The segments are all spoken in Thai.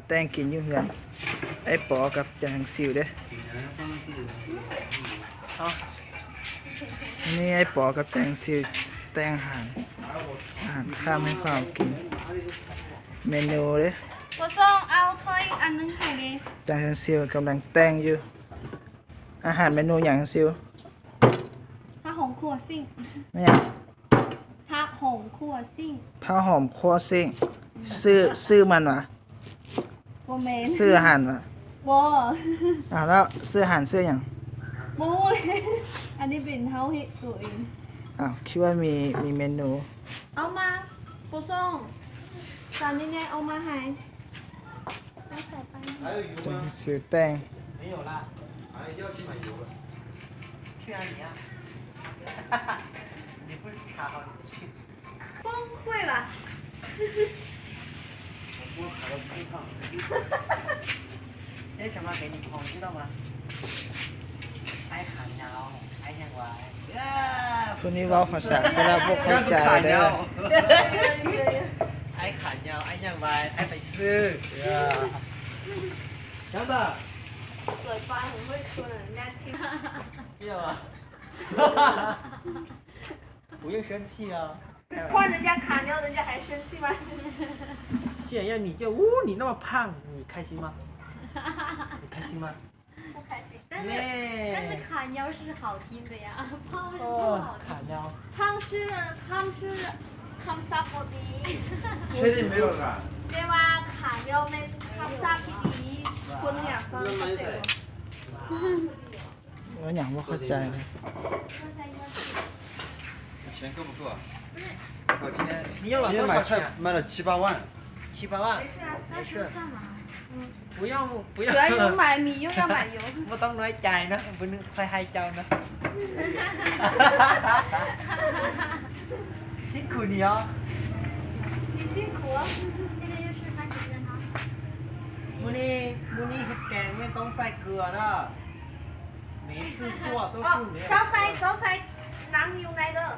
แต่งกินอยู่เฮือนไอ้ปอกับจางซิวเด้นี่ไอ้ปอกับจางซิวแต่งอาหารข้ามให้ความกินเมนูเด้我送เอาถ้วยอันนึงให้ดิจางซิวกำลังแต่งอยู่อาหารเมนูอย่างซิวผ้าหงขั่วซิ่งไม่อย่างผ้าหงขั่วซิ่งผ้าหอมคั่วซิ่งซื้อมันวะโบเมนซื้ออาหารวะโบแล้วซื้ออาหารซื้ออย่างโบเลยอันนี้เป็นเฮาเฮ็ดตัวเองคิดว่ามีเมนูเอามาโบส่งจานนี้ไงเอามาให้ใส่ไปจางซิวแต่ง没有啦，要去买油了。去哪里呀？你不是查好你去？崩溃了。我卡到最胖。那什么给你红，知道吗？爱砍鸟，爱养歪。คนนี้เว้าภาษาเวลาพวกเข้าใจเด้อ爱砍鸟，爱养歪，爱美食。真的。嘴巴很会说的，人家听。是吗？不用生气啊。换人家卡掉，人家还生气吗？显然你就你那么胖，你开心吗？你开心吗？不开心。但是卡腰是好听的呀，胖是不好听。卡腰。胖是คำศัพท์พอดี 确定没有是吧？เรียกว่าขาเยาเป็นคำศัพท์ที่ดีคนอยากฟังเข้าใจว่าอย่างว่าเข้าใจเลย钱够不够啊？我今天你要了多少钱？卖了7、8万。7、8万。没事。干嘛？不要不要。主要有买米又要买油。ไม่ต้องน้อยใจนะบุญค่อยให้เจ้านะ辛苦你哦。你辛苦了。这个就是番茄酱汤。มื้อนี้เฮ็ดแกงไม่ต้องใส่เกลือนะ每次做都是没有。招塞น้ำอยู่ในเด้อ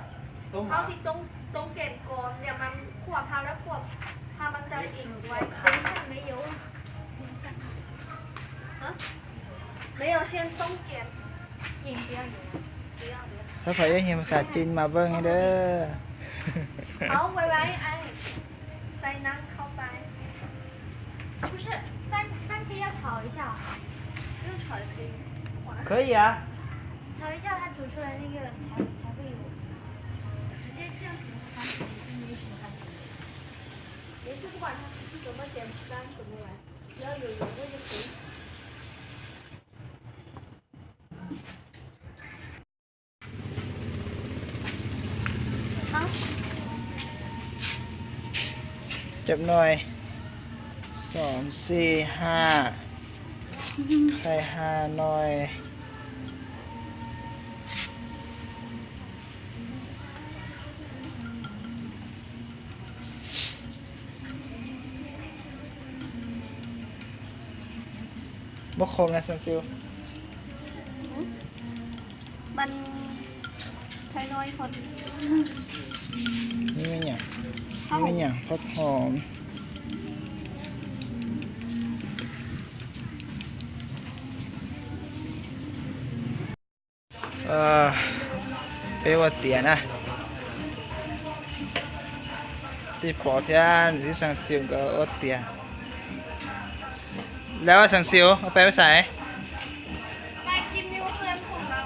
เขาสิต้องเก็บก่อนเดี๋ยวมันขวบพาแล้วขวบพามันจะอิ่มไว้等一下没油。没有先冬点盐不要油。不要不要 ถ้าใครอยากเห็นภาษาจีนมาเบิ่งให้เด้อเอาไว้ไอ้ใส่น้ำเข้าไป不是，番茄要炒一下。不用炒也可以可以啊炒一下，它煮出来那个才会有。直接这样煮番茄是没什么番茄。没事，不管它是怎么简单怎么来，只要有油味就可以。จับหน่อย2 4 5ไข่5หน่อยบ่ครบนะซันซิลมันใช้น้อยพอดีนี่ไม่หยังผักหอมเป็นว่าเตียนะที่ปอเทียนที่สังซิวก็อดเตียแล้วสังซิวเอาไปไว้ใส่ไปกินนิ้วเพื่อนของเรา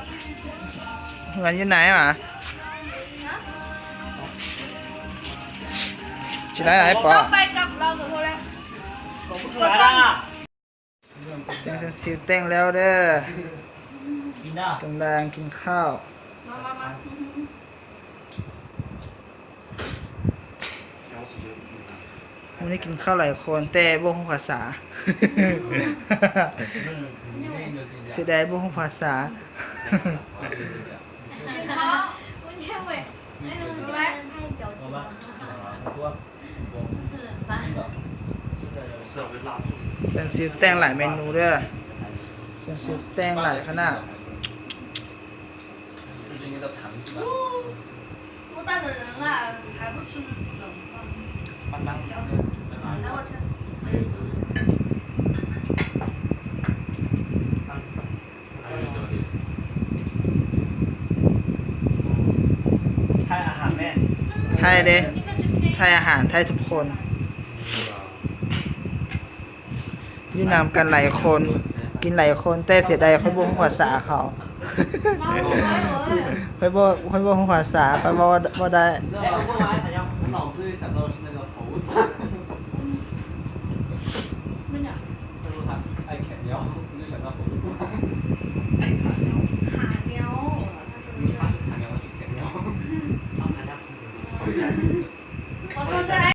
เงินอยู่ไหนหมาชิไหนไหนปอไปกับเราหมดแล้วจังสังซิวแต่งแล้วเด้อกินได้กำลังกินข้าววันนี้กินข้าวหลายคนแต่บ่ฮู้ภาษาเสียดายบ่ฮู้ภาษา关键味，那种太矫情了。是饭。ซันซิลแต่งหลายเมนูเด้อซันซิลแต่งหลายขนาด多大的人了还不吃冷饭？帮当家。来我吃。ยเด้ 一个就可以 ไทยอาหารไทยทุกคน อยู่นำกันหลายคน กินหลายคน แต่เสียดายเขาบ่ฮู้ภาษาเขา ค่อยบ่ฮู้ภาษาค่อยบ่ได้ 那我过来还要我脑子里想到的是那个猴子，没有他说他爱啃药，我就想到猴子。